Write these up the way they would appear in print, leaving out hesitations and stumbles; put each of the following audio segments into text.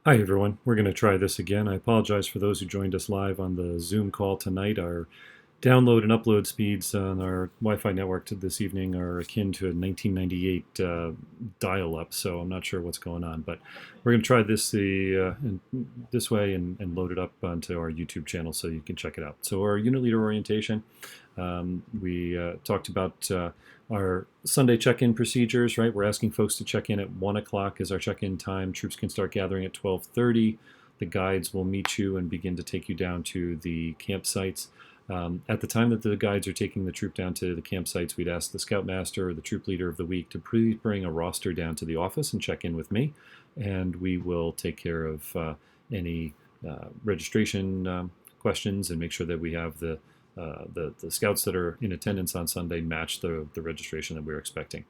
Hi everyone, we're going to try this again. I apologize for those who joined us live on the Zoom call tonight. Our download and upload speeds on our Wi-Fi network to this evening are akin to a 1998 dial-up, so I'm not sure what's going on. But we're going to try this way and load it up onto our YouTube channel so you can check it out. So our unit leader orientation, we talked about our Sunday check-in procedures, right? We're asking folks to check in at 1 o'clock as our check-in time. Troops can start gathering at 12:30. The guides will meet you and begin to take you down to the campsites. At the time that the guides are taking the troop down to the campsites, we'd ask the scoutmaster or the troop leader of the week to please bring a roster down to the office and check in with me, and we will take care of any registration questions and make sure that we have the scouts that are in attendance on Sunday match the registration that we're expecting.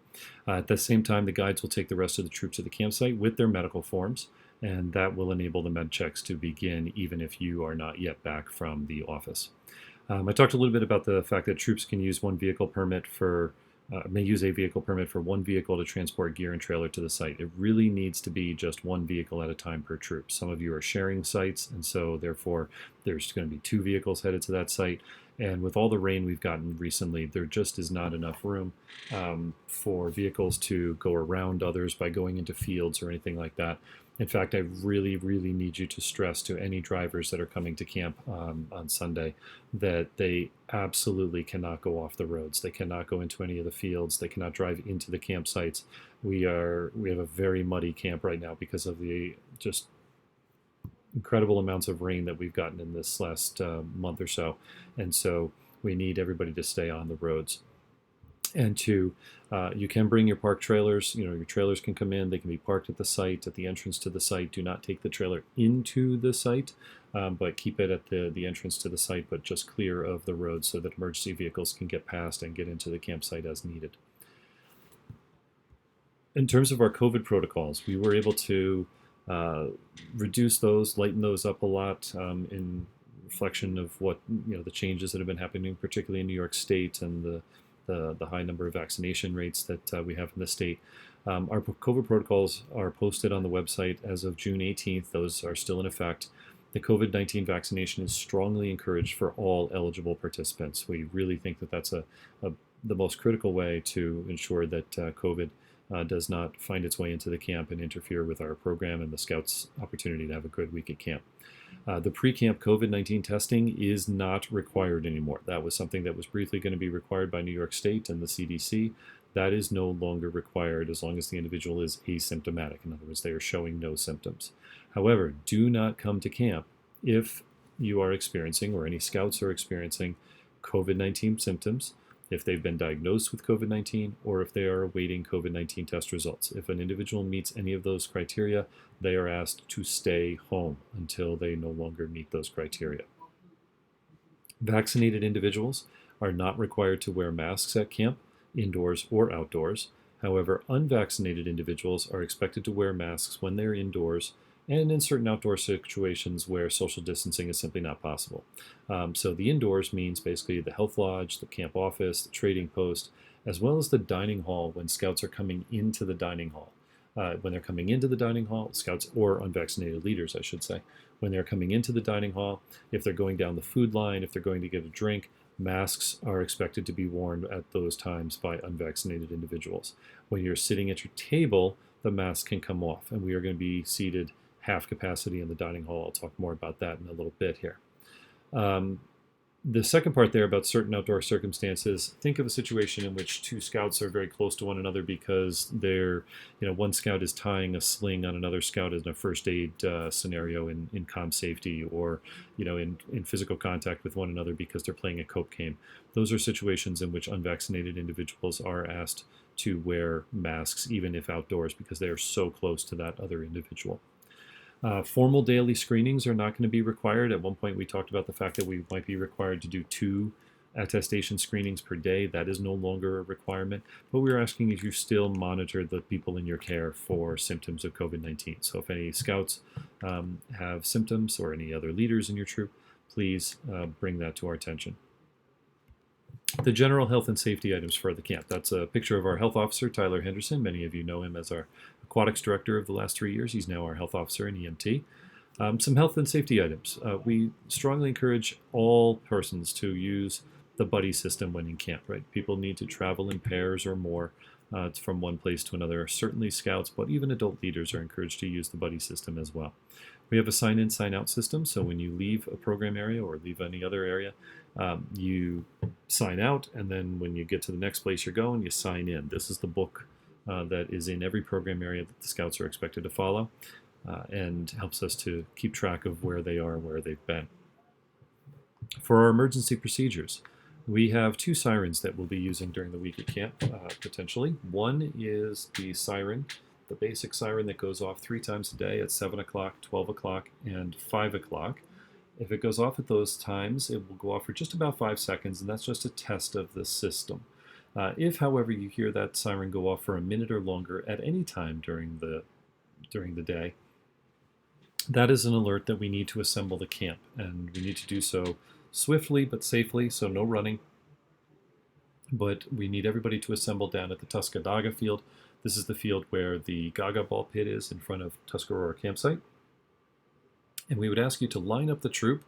At the same time, the guides will take the rest of the troops to the campsite with their medical forms, and that will enable the med checks to begin even if you are not yet back from the office. I talked a little bit about the fact that troops can use may use a vehicle permit for one vehicle to transport gear and trailer to the site. It really needs to be just one vehicle at a time per troop. Some of you are sharing sites, and so therefore there's going to be two vehicles headed to that site. And with all the rain we've gotten recently, there just is not enough room for vehicles to go around others by going into fields or anything like that. In fact, I really, really need you to stress to any drivers that are coming to camp on Sunday that they absolutely cannot go off the roads. They cannot go into any of the fields. They cannot drive into the campsites. We have a very muddy camp right now because of the just incredible amounts of rain that we've gotten in this last month or so. And so we need everybody to stay on the roads. And you can bring your park trailers. Your trailers can come in. They can be parked at the site, at the entrance to the site. Do not take the trailer into the site, but keep it at the entrance to the site, but just clear of the road so that emergency vehicles can get past and get into the campsite as needed. In terms of our COVID protocols, we were able to reduce those, lighten those up a lot in reflection of what the changes that have been happening, particularly in New York State, and the high number of vaccination rates that we have in the state. Our COVID protocols are posted on the website as of June 18th. Those are still in effect. The COVID-19 vaccination is strongly encouraged for all eligible participants. We really think that that's the most critical way to ensure that COVID does not find its way into the camp and interfere with our program and the scouts' opportunity to have a good week at camp. The pre-camp COVID-19 testing is not required anymore. That was something that was briefly going to be required by New York State and the CDC. That is no longer required as long as the individual is asymptomatic. In other words, they are showing no symptoms. However, do not come to camp if you are experiencing, or any scouts are experiencing, COVID-19 symptoms, if they've been diagnosed with COVID-19, or if they are awaiting COVID-19 test results. If an individual meets any of those criteria, they are asked to stay home until they no longer meet those criteria. Vaccinated individuals are not required to wear masks at camp, indoors or outdoors. However, unvaccinated individuals are expected to wear masks when they're indoors and in certain outdoor situations where social distancing is simply not possible. So the indoors means basically the health lodge, the camp office, the trading post, as well as the dining hall when scouts are coming into the dining hall. When they're coming into the dining hall, scouts or unvaccinated leaders, I should say, when they're coming into the dining hall, if they're going down the food line, if they're going to get a drink, masks are expected to be worn at those times by unvaccinated individuals. When you're sitting at your table, the mask can come off, and we are going to be seated half capacity in the dining hall. I'll talk more about that in a little bit here. The second part there about certain outdoor circumstances, think of a situation in which two scouts are very close to one another because one scout is tying a sling on another scout in a first aid scenario in comm safety, or in physical contact with one another because they're playing a cope game. Those are situations in which unvaccinated individuals are asked to wear masks even if outdoors because they are so close to that other individual. Formal daily screenings are not going to be required. At one point we talked about the fact that we might be required to do 2 attestation screenings per day. That is no longer a requirement, but we're asking if you still monitor the people in your care for symptoms of COVID-19. So if any scouts have symptoms, or any other leaders in your troop, please bring that to our attention. The general health and safety items for the camp. That's a picture of our health officer, Tyler Henderson. Many of you know him as our aquatics director of the last 3 years. He's now our health officer and EMT. Some health and safety items. We strongly encourage all persons to use the buddy system when in camp, right? People need to travel in pairs or more from one place to another. Certainly scouts, but even adult leaders are encouraged to use the buddy system as well. We have a sign-in, sign-out system, so when you leave a program area or leave any other area, you sign out, and then when you get to the next place you're going, you sign in. This is the book that is in every program area that the scouts are expected to follow, and helps us to keep track of where they are and where they've been. For our emergency procedures, we have 2 sirens that we'll be using during the week at camp, potentially. One is the siren, the basic siren that goes off 3 times a day at 7 o'clock, 12 o'clock, and 5 o'clock. If it goes off at those times, it will go off for just about 5 seconds, and that's just a test of the system. If, however, you hear that siren go off for a minute or longer at any time during the day, that is an alert that we need to assemble the camp, and we need to do so swiftly but safely, so no running. But we need everybody to assemble down at the Tuscadaga field. This is the field where the Gaga ball pit is in front of Tuscarora campsite. And we would ask you to line up the troop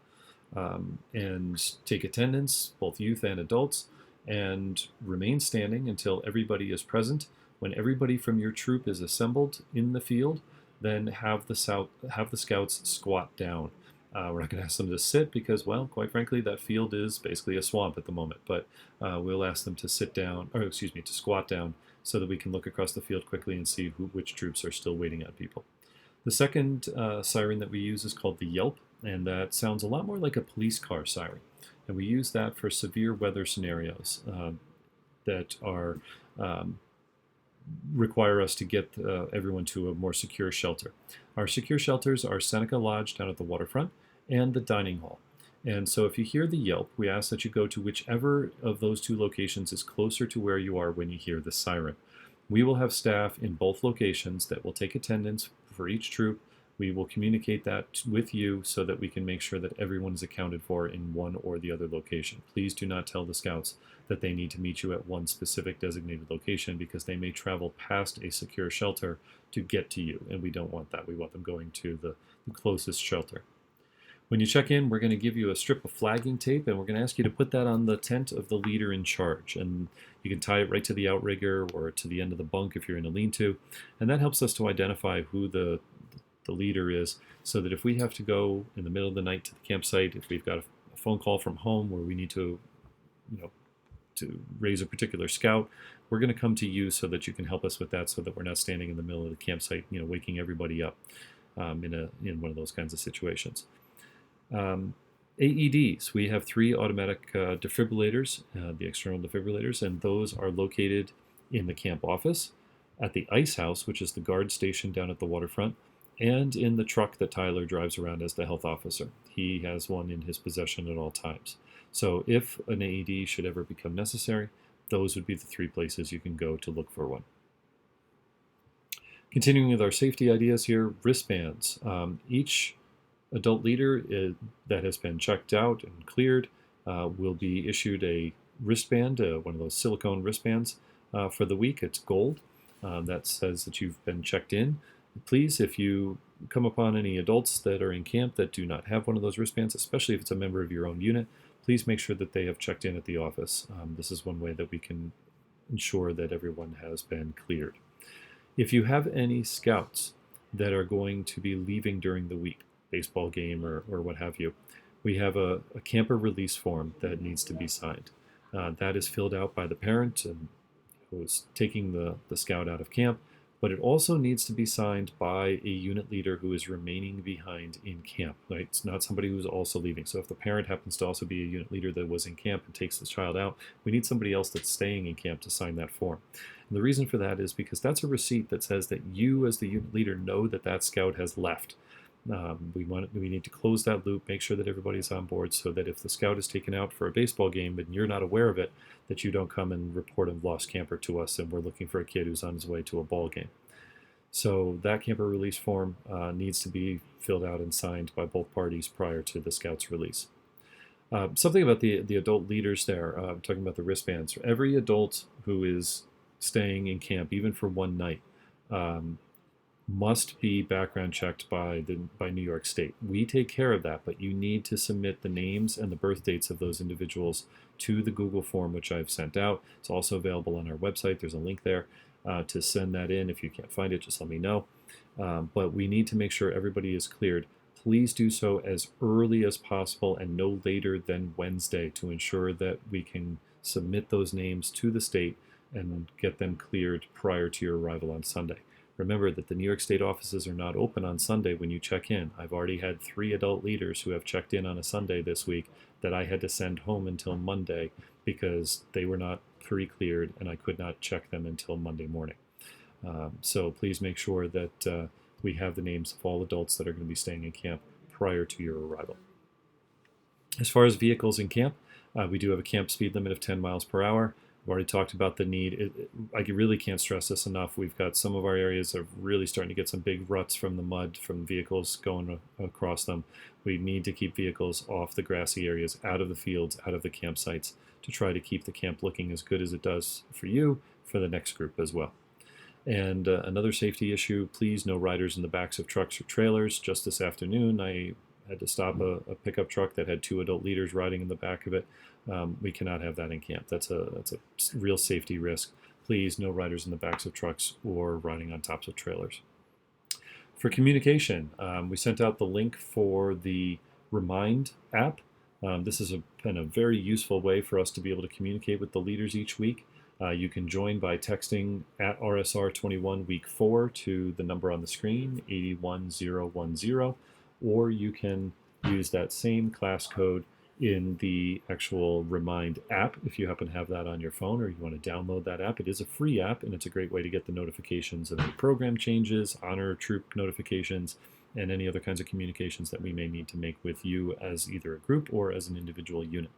and take attendance, both youth and adults, and remain standing until everybody is present. When everybody from your troop is assembled in the field, then have the scouts squat down. We're not going to ask them to sit because, well, quite frankly, that field is basically a swamp at the moment. But we'll ask them to to squat down so that we can look across the field quickly and see which troops are still waiting on people. The second siren that we use is called the Yelp, and that sounds a lot more like a police car siren. And we use that for severe weather scenarios that are require us to get everyone to a more secure shelter. Our secure shelters are Seneca Lodge down at the waterfront and the dining hall. And so if you hear the Yelp, we ask that you go to whichever of those 2 locations is closer to where you are when you hear the siren. We will have staff in both locations that will take attendance for each troop. We will communicate that with you so that we can make sure that everyone is accounted for in one or the other location. Please do not tell the scouts that they need to meet you at one specific designated location, because they may travel past a secure shelter to get to you, and we don't want that. We want them going to the closest shelter. When you check in, we're going to give you a strip of flagging tape, and we're going to ask you to put that on the tent of the leader in charge. And you can tie it right to the outrigger or to the end of the bunk if you're in a lean-to. And that helps us to identify who the leader is, so that if we have to go in the middle of the night to the campsite, if we've got a phone call from home where we need to raise a particular scout, we're going to come to you so that you can help us with that, so that we're not standing in the middle of the campsite, waking everybody up in one of those kinds of situations. AEDs, we have 3 automatic defibrillators, the external defibrillators, and those are located in the camp office, at the ice house, which is the guard station down at the waterfront, and in the truck that Tyler drives around as the health officer. He has one in his possession at all times. So if an AED should ever become necessary, those would be the 3 places you can go to look for one. Continuing with our safety ideas here, wristbands. Each adult leader that has been checked out and cleared will be issued a wristband, one of those silicone wristbands for the week. It's gold. That says that you've been checked in. Please, if you come upon any adults that are in camp that do not have one of those wristbands, especially if it's a member of your own unit, please make sure that they have checked in at the office. This is one way that we can ensure that everyone has been cleared. If you have any scouts that are going to be leaving during the week, baseball game or what have you, we have a camper release form that needs to be signed. That is filled out by the parent who is taking the scout out of camp, but it also needs to be signed by a unit leader who is remaining behind in camp. Right? It's not somebody who's also leaving. So if the parent happens to also be a unit leader that was in camp and takes the child out, we need somebody else that's staying in camp to sign that form. And the reason for that is because that's a receipt that says that you as the unit leader know that that scout has left. We need to close that loop, make sure that everybody's on board, so that if the scout is taken out for a baseball game and you're not aware of it, that you don't come and report a lost camper to us and we're looking for a kid who's on his way to a ball game. So that camper release form needs to be filled out and signed by both parties prior to the scout's release. Something about the adult leaders there, talking about the wristbands. Every adult who is staying in camp, even for one night, must be background checked by New York State. We take care of that, but you need to submit the names and the birth dates of those individuals to the Google form, which I've sent out. It's also available on our website. There's a link there to send that in. If you can't find it, just let me know. But we need to make sure everybody is cleared. Please do so as early as possible and no later than Wednesday to ensure that we can submit those names to the state and get them cleared prior to your arrival on Sunday. Remember that the New York State offices are not open on Sunday when you check in. I've already had 3 adult leaders who have checked in on a Sunday this week that I had to send home until Monday because they were not pre-cleared and I could not check them until Monday morning. So please make sure that we have the names of all adults that are going to be staying in camp prior to your arrival. As far as vehicles in camp, we do have a camp speed limit of 10 miles per hour. We've already talked about the need. I really can't stress this enough. We've got some of our areas that are really starting to get some big ruts from the mud, from vehicles going across them. We need to keep vehicles off the grassy areas, out of the fields, out of the campsites, to try to keep the camp looking as good as it does for you, for the next group as well. And another safety issue, please no riders in the backs of trucks or trailers. Just this afternoon, I had to stop a pickup truck that had 2 adult leaders riding in the back of it. We cannot have that in camp. That's a real safety risk. Please, no riders in the backs of trucks or riding on tops of trailers. For communication, we sent out the link for the Remind app. This has been a very useful way for us to be able to communicate with the leaders each week. You can join by texting at RSR21 week 4 to the number on the screen, 81010, or you can use that same class code in the actual Remind app if you happen to have that on your phone or you want to download that app. It is a free app and it's a great way to get the notifications of any program changes, honor troop notifications, and any other kinds of communications that we may need to make with you as either a group or as an individual unit.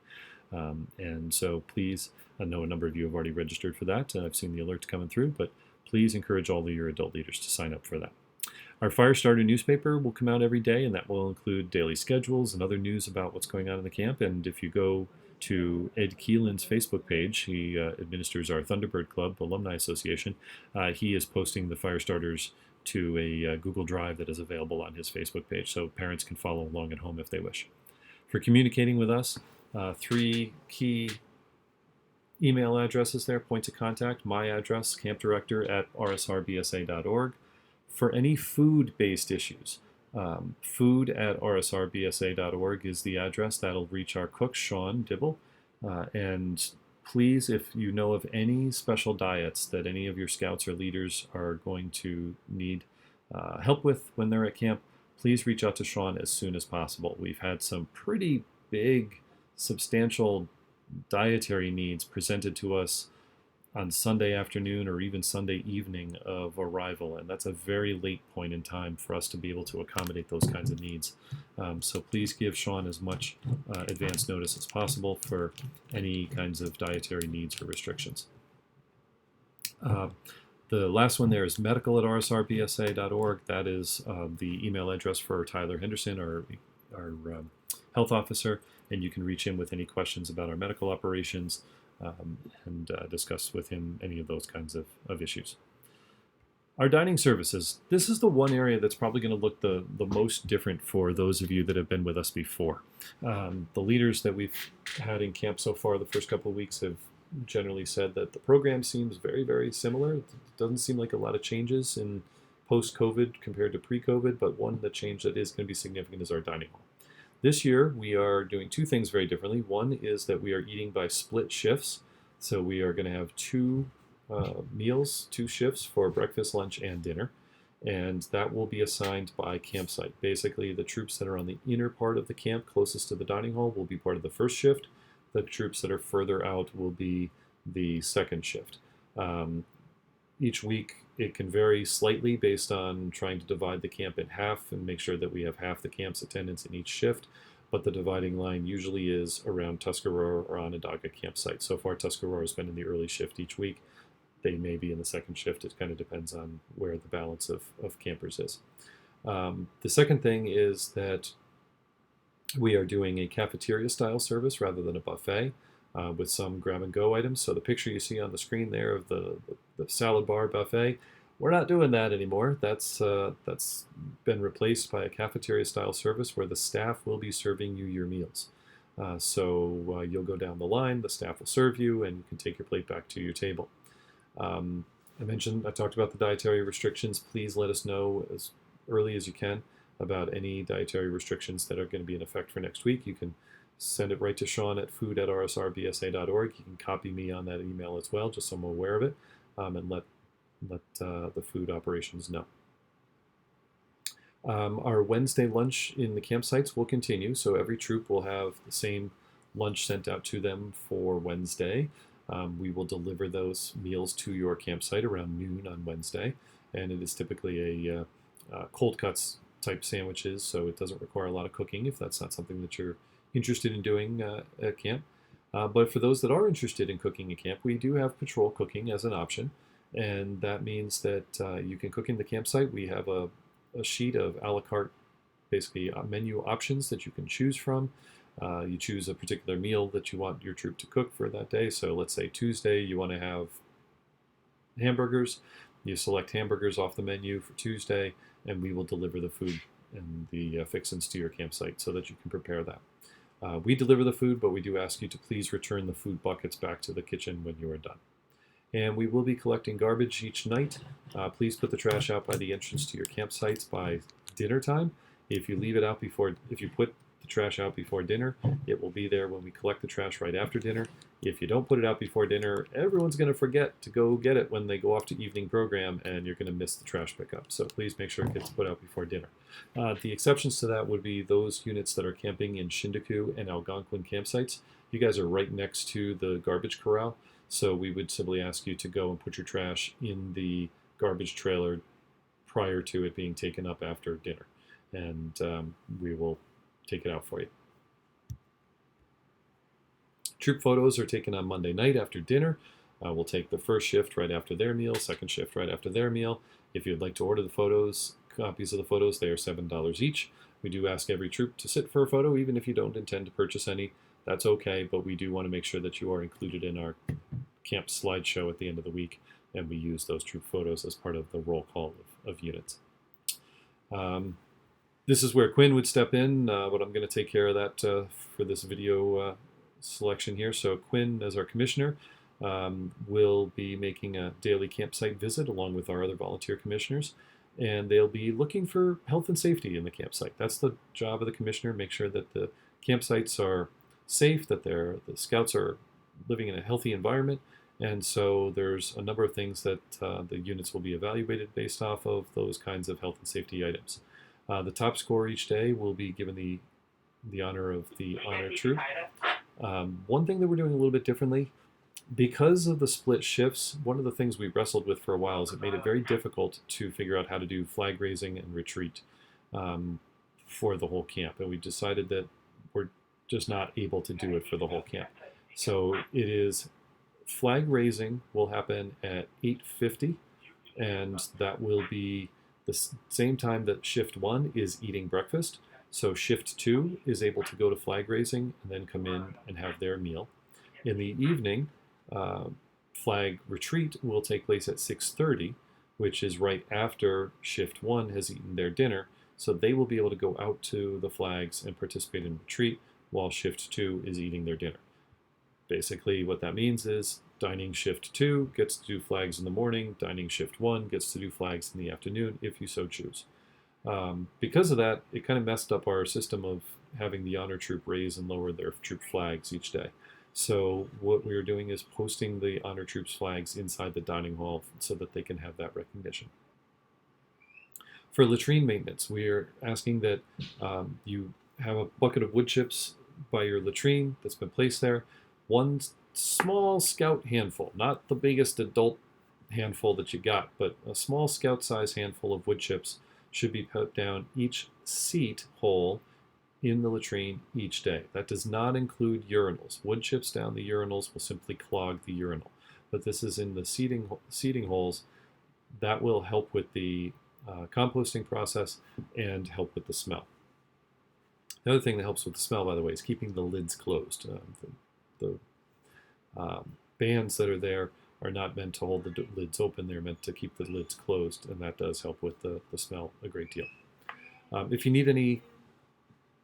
And so please, I know a number of you have already registered for that. I've seen the alerts coming through, but please encourage all of your adult leaders to sign up for that. Our Firestarter newspaper will come out every day, and that will include daily schedules and other news about what's going on in the camp. And if you go to Ed Keelan's Facebook page, he administers our Thunderbird Club Alumni Association. He is posting the Firestarters to a Google Drive that is available on his Facebook page, so parents can follow along at home if they wish. For communicating with us, 3 key email addresses there, points of contact. My address, campdirector@rsrbsa.org. For any food-based issues, food@rsrbsa.org is the address. That'll reach our cook, Sean Dibble. And please, if you know of any special diets that any of your scouts or leaders are going to need help with when they're at camp, please reach out to Sean as soon as possible. We've had some pretty big, substantial dietary needs presented to us on Sunday afternoon or even Sunday evening of arrival, and that's a very late point in time for us to be able to accommodate those kinds of needs. So please give Sean as much advance notice as possible for any kinds of dietary needs or restrictions. The last one there is medical@rsrbsa.org. That is the email address for Tyler Henderson, our health officer, and you can reach him with any questions about our medical operations and discuss with him any of those kinds of issues. Our dining services. This is the one area that's probably going to look the most different for those of you that have been with us before. The leaders that we've had in camp so far the first couple of weeks have generally said that the program seems very, very similar. It doesn't seem like a lot of changes in post-COVID compared to pre-COVID, but one that change that is going to be significant is our dining hall. This year, we are doing 2 things very differently. One is that we are eating by split shifts. So we are going to have 2 meals, 2 shifts for breakfast, lunch, and dinner. And that will be assigned by campsite. Basically, the troops that are on the inner part of the camp, closest to the dining hall, will be part of the first shift. The troops that are further out will be the second shift. Each week, it can vary slightly based on trying to divide the camp in half and make sure that we have half the camp's attendance in each shift. But the dividing line usually is around Tuscarora or Onondaga campsite. So far, Tuscarora has been in the early shift each week. They may be in the second shift. It kind of depends on where the balance of campers is. The second thing is that we are doing a cafeteria-style service rather than a buffet with some grab-and-go items. So the picture you see on the screen there of the salad bar buffet, We're not doing that anymore. That's been replaced by a cafeteria-style service where the staff will be serving you your meals. So you'll go down the line, the staff will serve you, and you can take your plate back to your table. I talked about the dietary restrictions. Please let us know as early as you can about any dietary restrictions that are going to be in effect for next week. You can send it right to Sean at food@rsrbsa.org. You can copy me on that email as well, just so I'm aware of it, and let the food operations know. Our Wednesday lunch in the campsites will continue, so every troop will have the same lunch sent out to them for Wednesday. We will deliver those meals to your campsite around noon on Wednesday, and it is typically a cold cuts type sandwiches, so it doesn't require a lot of cooking if that's not something that you're interested in doing at camp. But for those that are interested in cooking at camp, we do have patrol cooking as an option, and that means that you can cook in the campsite. We have a sheet of a la carte, basically menu options that you can choose from. You choose a particular meal that you want your troop to cook for that day. So let's say Tuesday you want to have hamburgers. You select hamburgers off the menu for Tuesday, and we will deliver the food and the fixins to your campsite so that you can prepare that. We deliver the food, but we do ask you to please return the food buckets back to the kitchen when you are done. And we will be collecting garbage each night. Please put the trash out by the entrance to your campsites by dinner time. If you put the trash out before dinner, it will be there when we collect the trash right after dinner. If you don't put it out before dinner, everyone's going to forget to go get it when they go off to evening program, and you're going to miss the trash pickup. So please make sure it gets put out before dinner. The exceptions to that would be those units that are camping in Shindaku and Algonquin campsites. You guys are right next to the garbage corral. So we would simply ask you to go and put your trash in the garbage trailer prior to it being taken up after dinner. And we will take it out for you. Troop photos are taken on Monday night after dinner. We'll take the first shift right after their meal, second shift right after their meal. If you'd like to order the photos, copies of the photos, they are $7 each. We do ask every troop to sit for a photo, even if you don't intend to purchase any. That's okay, but we do want to make sure that you are included in our camp slideshow at the end of the week, and we use those troop photos as part of the roll call of units. This is where Quinn would step in, but I'm going to take care of that for this video selection here. So Quinn, as our commissioner, will be making a daily campsite visit along with our other volunteer commissioners, and they'll be looking for health and safety in the campsite. That's the job of the commissioner, make sure that the campsites are safe, that the scouts are living in a healthy environment, and so there's a number of things that the units will be evaluated based off of those kinds of health and safety items. The top score each day will be given the honor of the honor troop. One thing that we're doing a little bit differently, because of the split shifts, one of the things we wrestled with for a while is it made it very difficult to figure out how to do flag raising and retreat for the whole camp, and we decided that we're just not able to do it for the whole camp. So it is flag raising will happen at 8:50, and that will be the same time that shift 1 is eating breakfast. So shift 2 is able to go to flag raising and then come in and have their meal. In the evening, flag retreat will take place at 6:30, which is right after shift 1 has eaten their dinner. So they will be able to go out to the flags and participate in retreat while shift 2 is eating their dinner. Basically what that means is dining shift 2 gets to do flags in the morning, dining shift 1 gets to do flags in the afternoon if you so choose. Because of that, it kind of messed up our system of having the honor troop raise and lower their troop flags each day. So what we are doing is posting the honor troops flags inside the dining hall so that they can have that recognition. For latrine maintenance, we are asking that you have a bucket of wood chips by your latrine that's been placed there. One small scout handful, not the biggest adult handful that you got, but a small scout size handful of wood chips should be put down each seat hole in the latrine each day. That does not include urinals. Wood chips down the urinals will simply clog the urinal. But this is in the seating holes. That will help with the composting process and help with the smell. The other thing that helps with the smell, by the way, is keeping the lids closed. The bands that are there are not meant to hold the lids open. They're meant to keep the lids closed, and that does help with the smell a great deal. If you need any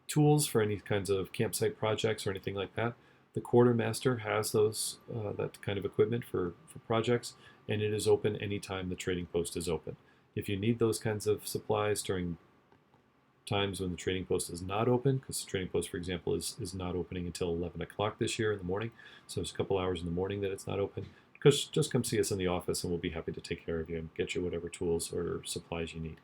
tools for any kinds of campsite projects or anything like that, the Quartermaster has those that kind of equipment for projects, and it is open anytime the trading post is open. If you need those kinds of supplies during times when the trading post is not open, because the trading post, for example, is not opening until 11 o'clock this year in the morning, so it's a couple hours in the morning that it's not open, because just come see us in the office and we'll be happy to take care of you and get you whatever tools or supplies you need.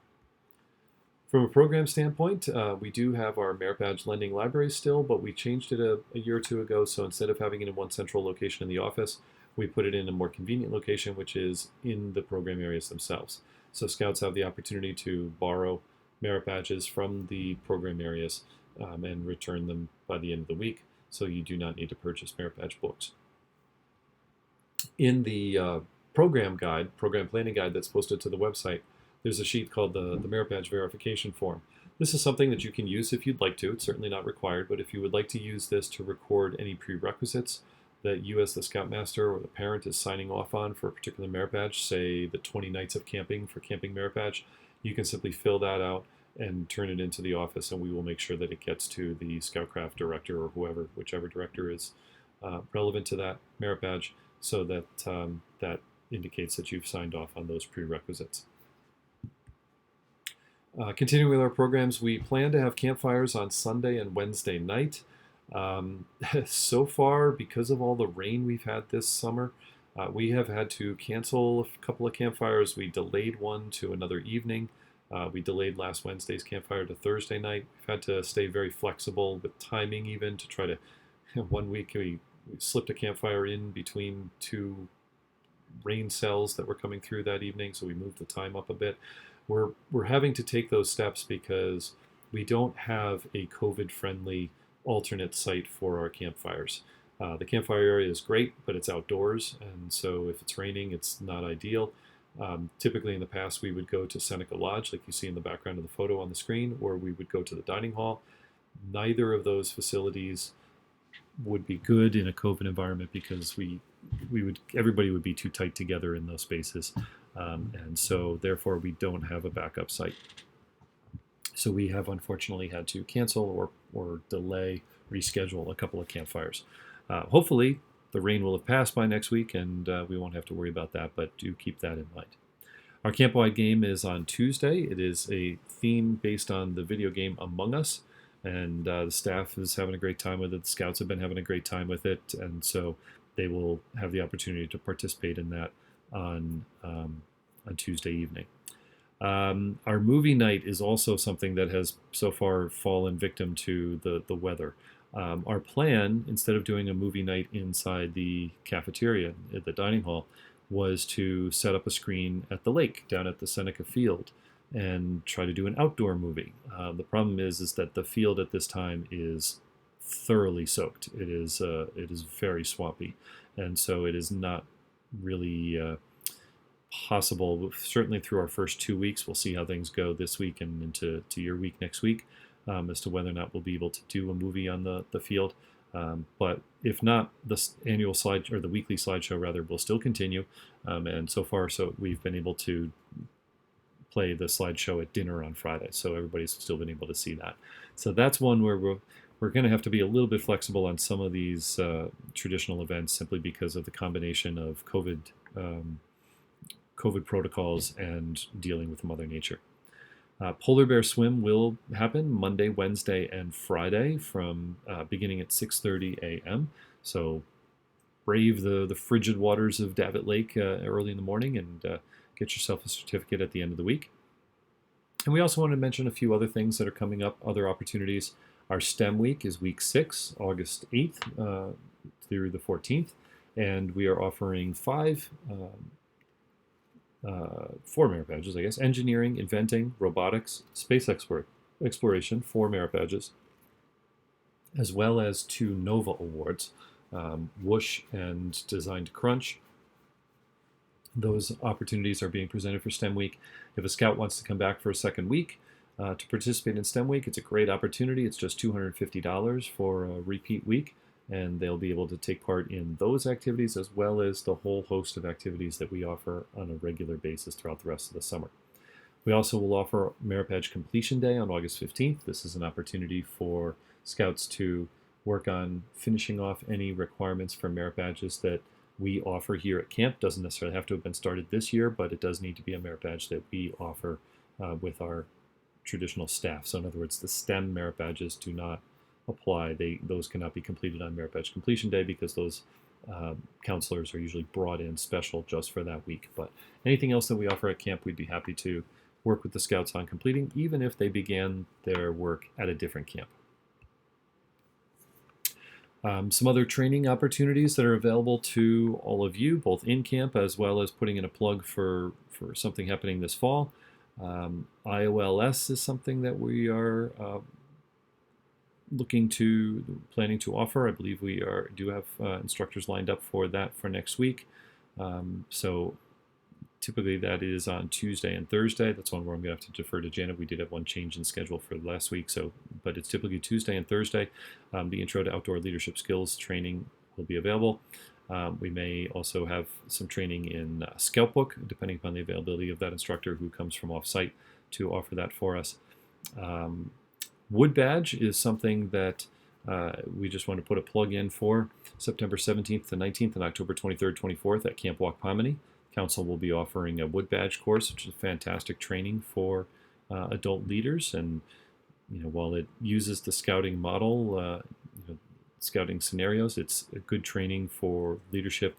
From a program standpoint, we do have our Merit Badge lending library still, but we changed it a year or two ago. So instead of having it in one central location in the office, we put it in a more convenient location, which is in the program areas themselves. So Scouts have the opportunity to borrow Merit Badges from the program areas and return them by the end of the week. So you do not need to purchase Merit Badge books. In the program planning guide that's posted to the website, there's a sheet called the Merit Badge Verification Form. This is something that you can use if you'd like to. It's certainly not required, but if you would like to use this to record any prerequisites that you as the Scoutmaster or the parent is signing off on for a particular Merit Badge, say the 20 nights of camping for Camping Merit Badge, you can simply fill that out and turn it into the office, and we will make sure that it gets to the Scoutcraft director or whichever director is relevant to that Merit Badge, so that that indicates that you've signed off on those prerequisites. Continuing with our programs, we plan to have campfires on Sunday and Wednesday night. So far, because of all the rain we've had this summer, we have had to cancel a couple of campfires. We delayed one to another evening. We delayed last Wednesday's campfire to Thursday night. We've had to stay very flexible with timing even to try to, one week we slipped a campfire in between two rain cells that were coming through that evening, so we moved the time up a bit. We're having to take those steps because we don't have a COVID-friendly alternate site for our campfires. The campfire area is great, but it's outdoors, and so if it's raining, it's not ideal. Typically in the past, we would go to Seneca Lodge, like you see in the background of the photo on the screen, or we would go to the dining hall. Neither of those facilities would be good in a COVID environment because everybody would be too tight together in those spaces. And so therefore we don't have a backup site. So we have unfortunately had to cancel or delay, reschedule a couple of campfires. Hopefully the rain will have passed by next week and we won't have to worry about that, but do keep that in mind. Our camp-wide game is on Tuesday. It is a theme based on the video game Among Us, and the staff is having a great time with it. The Scouts have been having a great time with it, and so they will have the opportunity to participate in that on Tuesday evening. Our movie night is also something that has so far fallen victim to the weather. Our plan, instead of doing a movie night inside the cafeteria at the dining hall, was to set up a screen at the lake down at the Seneca Field and try to do an outdoor movie. The problem is that the field at this time is thoroughly soaked. It is very swampy, and so it is not really possible. Certainly through our first 2 weeks, we'll see how things go this week and into your week next week, as to whether or not we'll be able to do a movie on the field. But if not, the annual slide, or the weekly slideshow rather, will still continue. And so far, we've been able to play the slideshow at dinner on Friday, so everybody's still been able to see that. So that's one where we're going to have to be a little bit flexible on some of these traditional events, simply because of the combination of COVID protocols and dealing with Mother Nature. Polar Bear Swim will happen Monday, Wednesday, and Friday from beginning at 6:30 a.m. So brave the frigid waters of Davitt Lake early in the morning and get yourself a certificate at the end of the week. And we also want to mention a few other things that are coming up, other opportunities. Our STEM week is week 6, August 8th through the 14th, and we are offering 4 merit badges, I guess: engineering, inventing, robotics, space exploration, 4 merit badges, as well as 2 NOVA awards, Whoosh and Design to Crunch. Those opportunities are being presented for STEM Week. If a Scout wants to come back for a second week to participate in STEM Week, it's a great opportunity. It's just $250 for a repeat week, and they'll be able to take part in those activities as well as the whole host of activities that we offer on a regular basis throughout the rest of the summer. We also will offer Merit Badge Completion Day on August 15th. This is an opportunity for Scouts to work on finishing off any requirements for merit badges that we offer here at camp. Doesn't necessarily have to have been started this year, but it does need to be a merit badge that we offer with our traditional staff. So in other words, the STEM merit badges do not apply. Those cannot be completed on Merit Badge Completion Day because those counselors are usually brought in special just for that week. But anything else that we offer at camp, we'd be happy to work with the Scouts on completing, even if they began their work at a different camp. Some other training opportunities that are available to all of you, both in camp as well as putting in a plug for something happening this fall. IOLS is something that we are planning to offer. I believe we do have instructors lined up for that for next week. So typically that is on Tuesday and Thursday. That's one where I'm going to have to defer to Janet. We did have one change in schedule for last week, but it's typically Tuesday and Thursday. The Intro to Outdoor Leadership Skills training will be available. We may also have some training in Scout Book, depending upon the availability of that instructor who comes from off-site to offer that for us. Wood Badge is something that we just want to put a plug in for September 17th to 19th and October 23rd, 24th at Camp Waukpamini. Council will be offering a Wood Badge course, which is fantastic training for adult leaders. And while it uses the scouting model, scouting scenarios, it's a good training for leadership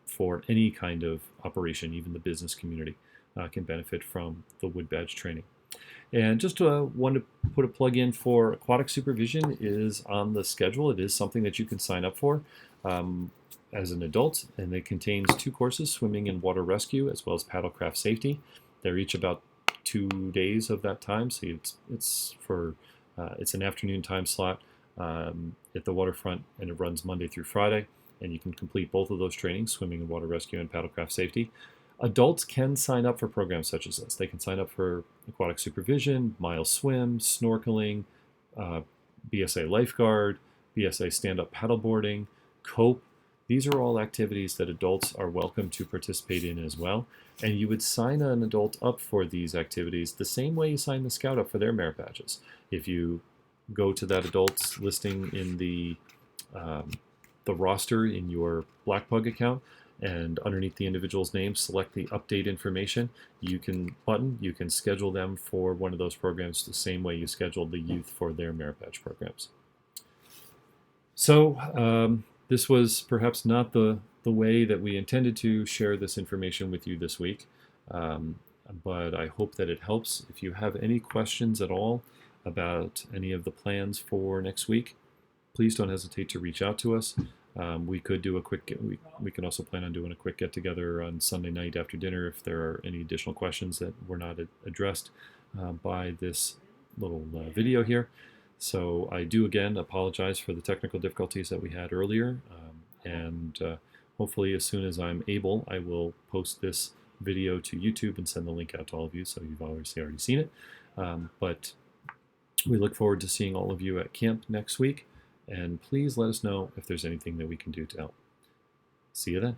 for any kind of operation. Even the business community can benefit from the Wood Badge training. And just want to put a plug in for aquatic supervision is on the schedule. It is something that you can sign up for as an adult, and it contains 2 courses, swimming and water rescue, as well as paddlecraft safety. They're each about 2 days of that time, so it's an afternoon time slot at the waterfront, and it runs Monday through Friday, and you can complete both of those trainings, swimming and water rescue and paddlecraft safety. Adults can sign up for programs such as this. They can sign up for aquatic supervision, mile swim, snorkeling, BSA lifeguard, BSA stand-up paddleboarding, COPE. These are all activities that adults are welcome to participate in as well. And you would sign an adult up for these activities the same way you sign the scout up for their merit badges. If you go to that adult's listing in the roster in your Blackpug account, and underneath the individual's name, select the update information. You can schedule them for one of those programs the same way you scheduled the youth for their merit badge programs. So this was perhaps not the way that we intended to share this information with you this week, but I hope that it helps. If you have any questions at all about any of the plans for next week, please don't hesitate to reach out to us. We could do we can also plan on doing a quick get-together on Sunday night after dinner if there are any additional questions that were not addressed by this little video here. So I do again apologize for the technical difficulties that we had earlier, and hopefully as soon as I'm able, I will post this video to YouTube and send the link out to all of you, so you've obviously already seen it. But we look forward to seeing all of you at camp next week. And please let us know if there's anything that we can do to help. See you then.